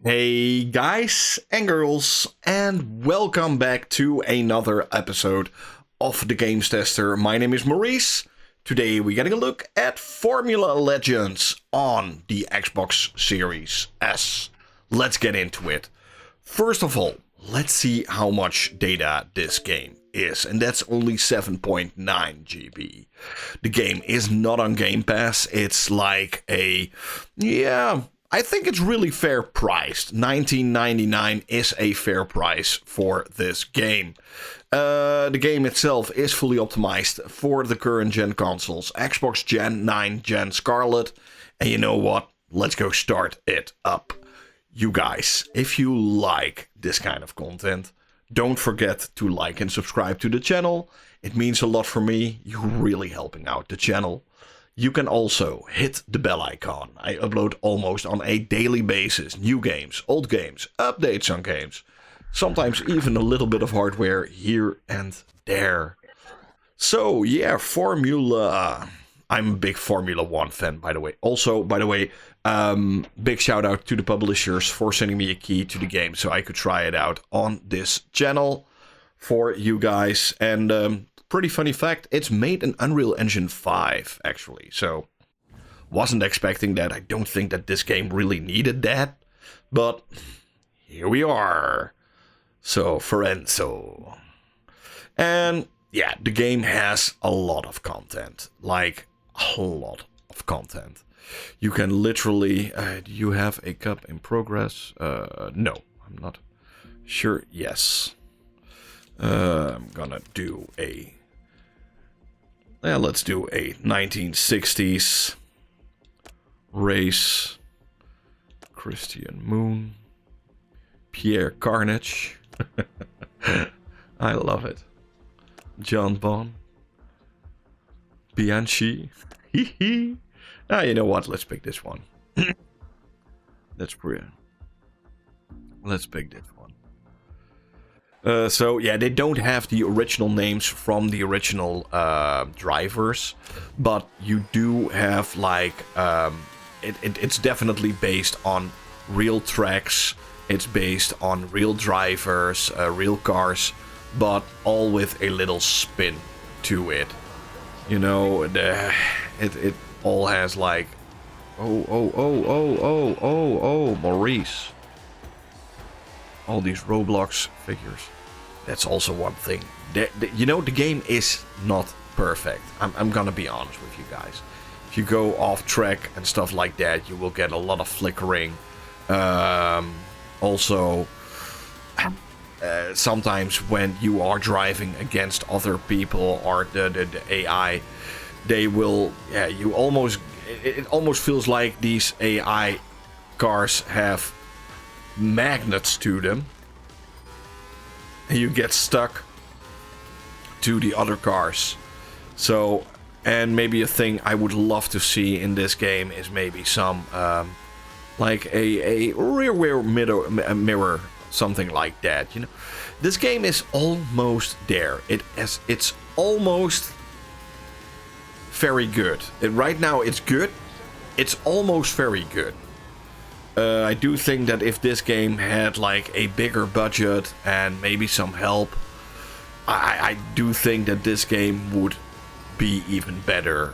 Hey guys and girls, and welcome back to another episode of the Games Tester. My name is Maurice. Today we're getting a look at Formula Legends on the Xbox Series S. Let's get into it. First of all, let's see how much data this game is, and that's only 7.9 GB. The game is not on Game Pass. It's like I think it's really fair priced. $19.99 is a fair price for this game. The game itself is fully optimized for the current gen consoles, Xbox Gen 9, Gen Scarlet. And you know what? Let's go start it up. You guys, if you like this kind of content, don't forget to like and subscribe to the channel. It means a lot for me. You're really helping out the channel. You can also hit the bell icon. I upload almost on a daily basis new games, old games, updates on games. Sometimes even a little bit of hardware here and there. So yeah, Formula. I'm a big Formula 1 fan, by the way. Also, by the way, big shout out to the publishers for sending me a key to the game so I could try it out on this channel for you guys. And pretty funny fact, it's made in Unreal Engine 5, actually. So, wasn't expecting that. I don't think that this game really needed that. But, here we are. So, Forenzo. And, yeah, the game has a lot of content. Like, a lot of content. You can literally... do you have a cup in progress? No, I'm not sure. Yes. I'm gonna do a... let's do a 1960s race. Christian Moon. Pierre Carnage. I love it. John Bon. Bianchi. You know what? Let's pick this one. Let's pick this one. So yeah, they don't have the original names from the original drivers, but you do have like it's definitely based on real tracks. It's based on real drivers, real cars, but all with a little spin to it. You know, it all has like Maurice. All these Roblox figures. That's also one thing. You know, the game is not perfect. I'm gonna be honest with you guys. If you go off track and stuff like that, you will get a lot of flickering. Also, sometimes when you are driving against other people or the AI, they will, it almost feels like these AI cars have magnets to them. And you get stuck to the other cars. So, and maybe a thing I would love to see in this game is maybe some, like a rear mirror, something like that. You know, this game is almost there. It's almost very good. Right now, it's good. It's almost very good. I do think that if this game had like a bigger budget and maybe some help, I do think that this game would be even better.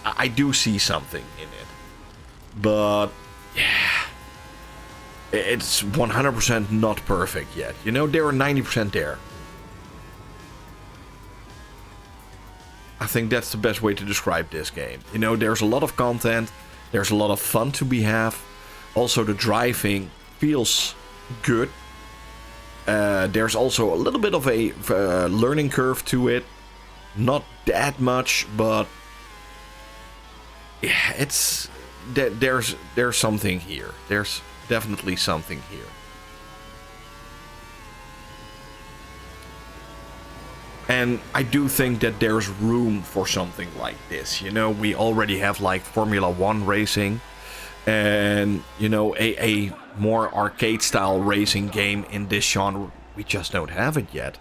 I do see something in it, but yeah, it's 100% not perfect yet. You know, they are 90% there. I think that's the best way to describe this game. You know, there's a lot of content. There's a lot of fun to be had. Also, the driving feels good. There's also a little bit of a learning curve to it. Not that much, but yeah, there's something here. There's definitely something here. And I do think that there's room for something like this. You know, we already have like Formula 1 racing. And, you know, a more arcade style racing game in this genre. We just don't have it yet.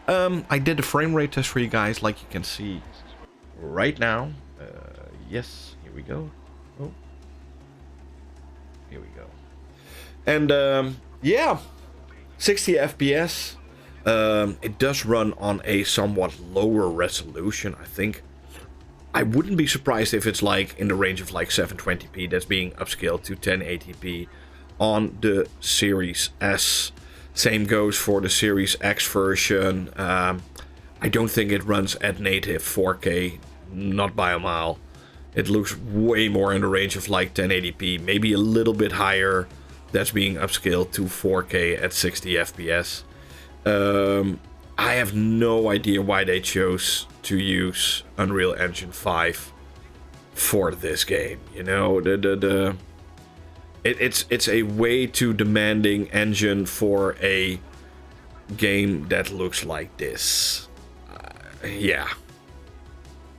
I did a frame rate test for you guys, like you can see right now. Yes, here we go. Oh. Here we go. And yeah, 60 FPS. It does run on a somewhat lower resolution, I think. I wouldn't be surprised if it's like in the range of like 720p that's being upscaled to 1080p on the Series S. Same goes for the Series X version. I don't think it runs at native 4K, not by a mile. It looks way more in the range of like 1080p, maybe a little bit higher. That's being upscaled to 4K at 60 FPS. I have no idea why they chose to use Unreal Engine 5 for this game. You know, it's a way too demanding engine for a game that looks like this. Yeah.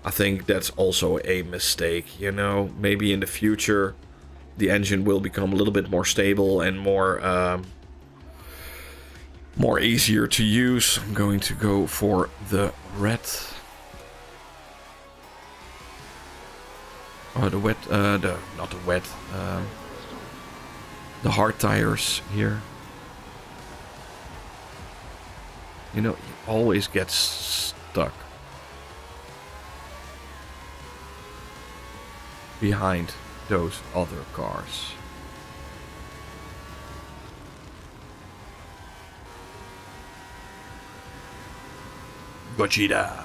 I think that's also a mistake, you know. Maybe in the future the engine will become a little bit more stable and more easier to use. I'm going to go for the red. Oh, the wet, not the wet, the hard tires here. You know, it always gets stuck behind those other cars. Gojira.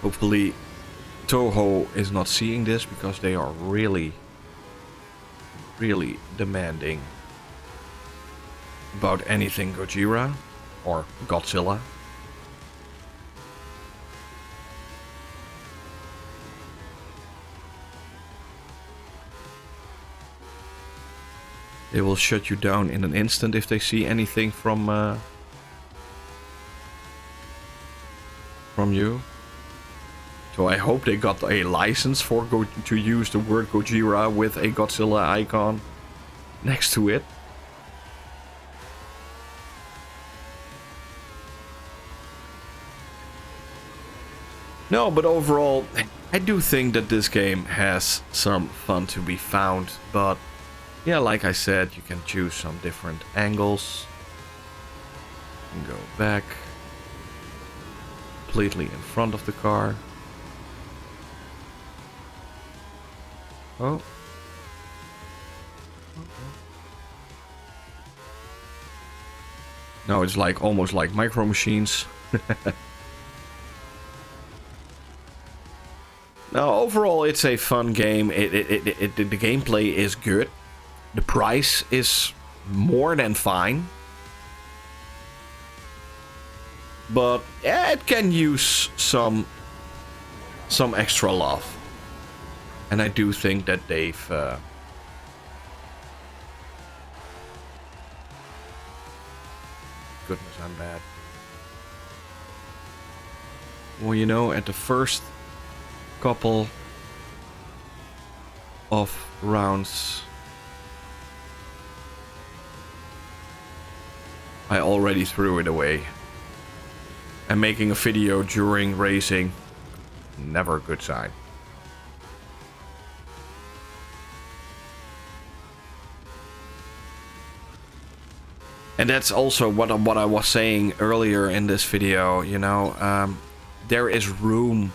Hopefully Toho is not seeing this, because they are really demanding about anything Gojira or Godzilla. They will shut you down in an instant if they see anything from you. So I hope they got a license for to use the word Gojira with a Godzilla icon next to it. No, but overall, I do think that this game has some fun to be found. But yeah, like I said, you can choose some different angles. You can go back. Completely in front of the car. Oh. No, it's like almost like micro machines. No, overall it's a fun game. The gameplay is good. The price is more than fine. But yeah, it can use some extra love. And I do think that they've goodness, I'm bad. Well, you know, at the first couple of rounds I already threw it away. And making a video during racing, never a good sign. And that's also what I was saying earlier in this video, you know, there is room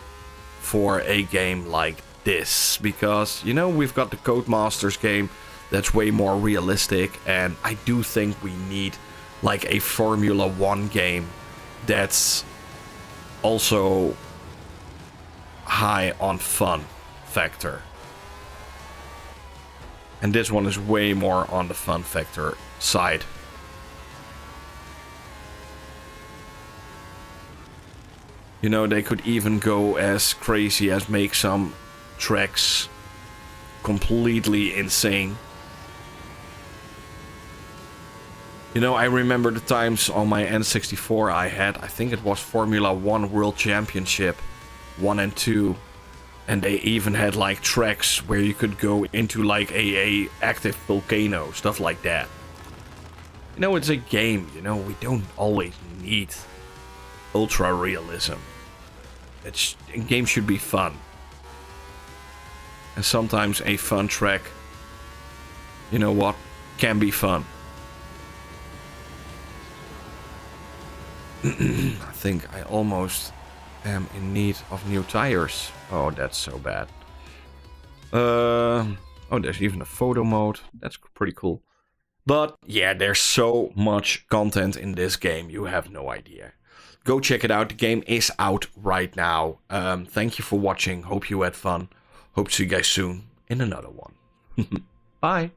for a game like this, because, you know, we've got the Codemasters game that's way more realistic, and I do think we need like a Formula 1 game that's also high on fun factor. And this one is way more on the fun factor side. You know, they could even go as crazy as make some tracks completely insane. You know, I remember the times on my N64 I had, I think it was Formula 1 World Championship 1 and 2. And they even had like tracks where you could go into like a active volcano, stuff like that. You know, it's a game, you know, we don't always need ultra realism. A game should be fun. And sometimes a fun track, you know what, can be fun. I think I almost am in need of new tires. Oh, that's so bad. Oh, there's even a photo mode. That's pretty cool. But yeah, there's so much content in this game, you have no idea. Go check it out. The game is out right now. Thank you for watching. Hope you had fun. Hope to see you guys soon in another one. Bye.